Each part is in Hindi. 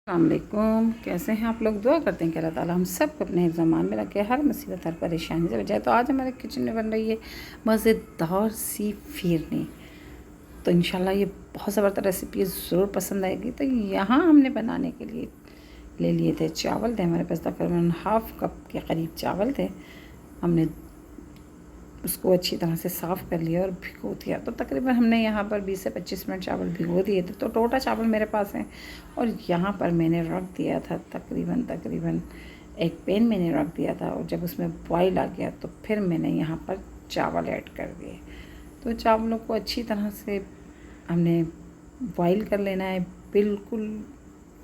अस्सलामुअलैकुम। कैसे हैं आप लोग? दुआ करते हैं कि अल्लाह ताला हम सब को अपने ज़मान में रखे, हर मुसीबत हर परेशानी से बचाए। तो आज हमारे किचन में बन रही है मज़ेदार सी फिरनी। तो इंशाल्लाह ये बहुत ज़बरदस्त रेसिपी है, ज़रूर पसंद आएगी। तो यहाँ हमने बनाने के लिए ले लिए थे चावल थे हमारे पास, तकरीबन हाफ़ कप के करीब चावल थे। हमने उसको अच्छी तरह से साफ़ कर लिया और भिगो दिया। तो तकरीबन हमने यहाँ पर 20 से 25 मिनट चावल भिगो दिए थे। तो टोटा चावल मेरे पास हैं और यहाँ पर मैंने रख दिया था तकरीबन एक पैन मैंने रख दिया था, और जब उसमें बॉयल आ गया तो फिर मैंने यहाँ पर चावल ऐड कर दिए। तो चावलों को अच्छी तरह से हमने बॉयल कर लेना है, बिल्कुल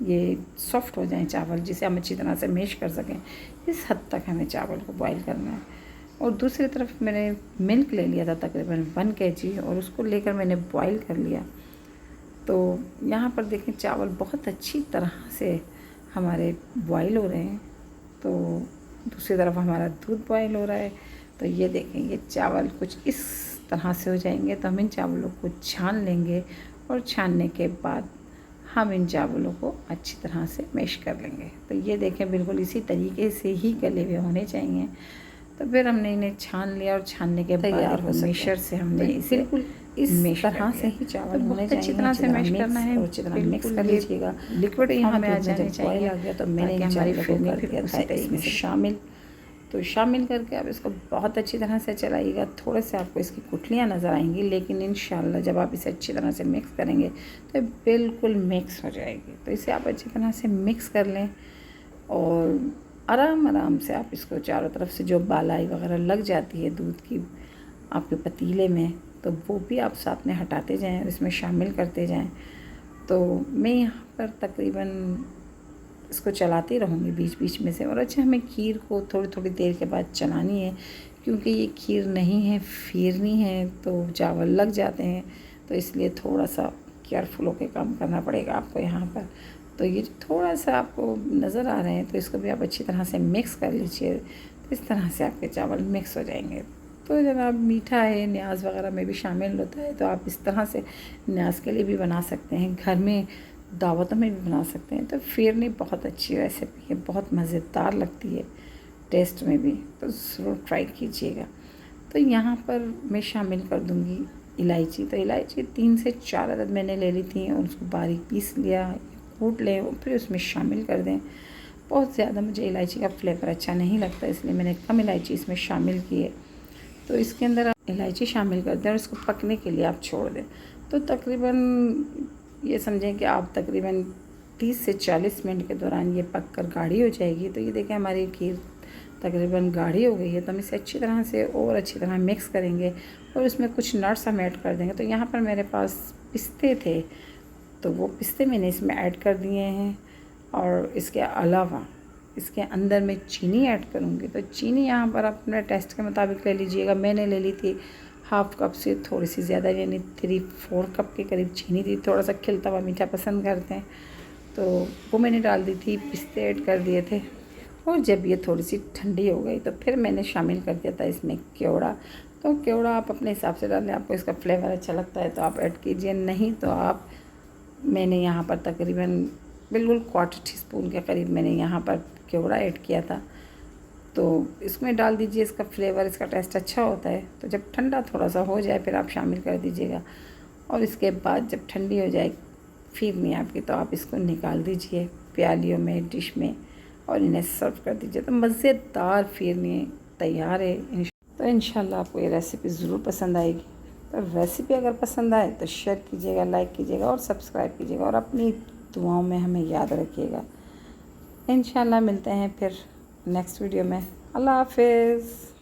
ये सॉफ्ट हो जाएं चावल, जिसे हम अच्छी तरह से मैश कर सकें। इस हद तक हमें चावल को बॉयल करना है। और दूसरी तरफ मैंने मिल्क ले लिया था तकरीबन 1 kg, और उसको लेकर मैंने बॉईल कर लिया। तो यहाँ पर देखें चावल बहुत अच्छी तरह से हमारे बॉईल हो रहे हैं। तो दूसरी तरफ हमारा दूध बॉईल हो रहा है। तो ये देखें, ये चावल कुछ इस तरह से हो जाएंगे। तो हम इन चावलों को छान लेंगे, और छानने के बाद हम इन चावलों को अच्छी तरह से मैश कर लेंगे। तो ये देखें, बिल्कुल इसी तरीके से ही गले हुए होने चाहिए। तो फिर हमने इन्हें छान लिया, और छानने के बाद मेशर से हमने इसे बिल्कुल इस तरह से ही चावल होने चाहिए। अच्छी तरह से मैश करना है, और अच्छी तरह मिक्स कर लीजिएगा। लिक्विड यहाँ में आ जाने चाहिए। आ गया तो मैंने हमारी फिरनी कर दिया था इसमें शामिल। तो शामिल करके अब इसको बहुत अच्छी तरह से चलाइएगा। थोड़े से आपको इसकी गुठलियाँ नज़र आएंगी, लेकिन इंशाल्लाह जब आप इसे अच्छी तरह से मिक्स करेंगे तो बिल्कुल मिक्स हो जाएगी। तो इसे आप अच्छी तरह से मिक्स कर लें, और आराम से आप इसको चारों तरफ से जो बालाई वगैरह लग जाती है दूध की आपके पतीले में, तो वो भी आप साथ में हटाते जाएं और इसमें शामिल करते जाएं। तो मैं यहाँ पर तकरीबन इसको चलाती रहूँगी बीच बीच में से। और अच्छा, हमें खीर को थोड़ी देर के बाद चलानी है, क्योंकि ये खीर नहीं है, फिरनी है, तो चावल लग जाते हैं। तो इसलिए थोड़ा सा केयरफुल होकर काम करना पड़ेगा आपको यहाँ पर। तो ये थोड़ा सा आपको नज़र आ रहे हैं, तो इसको भी आप अच्छी तरह से मिक्स कर लीजिए। तो इस तरह से आपके चावल मिक्स हो जाएंगे। तो जनाब, मीठा है, न्याज वगैरह में भी शामिल होता है, तो आप इस तरह से न्याज के लिए भी बना सकते हैं, घर में दावतों में भी बना सकते हैं। तो फिरनी बहुत अच्छी रेसिपी है, बहुत मज़ेदार लगती है टेस्ट में भी, तो ज़रूर ट्राई कीजिएगा। तो यहाँ पर मैं शामिल कर दूँगी इलायची। तो इलायची 3 से 4 अदद मैंने ले ली थी, और उसको बारीक पीस लिया, कूट लें और फिर उसमें शामिल कर दें। बहुत ज़्यादा मुझे इलायची का फ्लेवर अच्छा नहीं लगता, इसलिए मैंने कम इलायची इसमें शामिल की है। तो इसके अंदर आप इलायची शामिल कर दें और इसको पकने के लिए आप छोड़ दें। तो तकरीबन ये समझें कि आप तकरीबन 30 से 40 मिनट के दौरान ये पक कर गाढ़ी हो जाएगी। तो ये देखें, हमारी खीर तकरीबन गाढ़ी हो गई है। तो हम इसे अच्छी तरह से और अच्छी तरह मिक्स करेंगे, और इसमें कुछ नट्स हम ऐड कर देंगे। तो यहाँ पर मेरे पास पिस्ते थे, तो वो पिस्ते मैंने इसमें ऐड कर दिए हैं। और इसके अलावा इसके अंदर मैं चीनी ऐड करूँगी। तो चीनी यहाँ पर आप अपने टेस्ट के मुताबिक ले लीजिएगा। मैंने ले ली थी हाफ़ कप से थोड़ी सी ज़्यादा, यानी 3-4 कप के करीब चीनी थी। थोड़ा सा खिलता हुआ मीठा पसंद करते हैं, तो वो मैंने डाल दी थी। पिस्ते ऐड कर दिए थे, और जब ये थोड़ी सी ठंडी हो गई तो फिर मैंने शामिल कर दिया था इसमें केवड़ा। तो केवड़ा आप अपने हिसाब से डालें, आपको इसका फ्लेवर अच्छा लगता है तो आप ऐड कीजिए, नहीं तो आप मैंने यहाँ पर तकरीबन बिल्कुल 1/4 टीस्पून के करीब मैंने यहाँ पर केवड़ा ऐड किया था। तो इसमें डाल दीजिए, इसका फ्लेवर, इसका टेस्ट अच्छा होता है। तो जब ठंडा थोड़ा सा हो जाए फिर आप शामिल कर दीजिएगा। और इसके बाद जब ठंडी हो जाए फिरनी आपकी, तो आप इसको निकाल दीजिए प्यालियों में, डिश में, और इन्हें सर्व कर दीजिए। तो मज़ेदार फिरनी तैयार है। तो इंशाल्लाह आपको ये रेसिपी ज़रूर पसंद आएगी। तो रेसिपी अगर पसंद आए तो शेयर कीजिएगा, लाइक कीजिएगा और सब्सक्राइब कीजिएगा, और अपनी दुआओं में हमें याद रखिएगा। इंशाल्लाह मिलते हैं फिर नेक्स्ट वीडियो में। अल्लाह हाफ़िज़।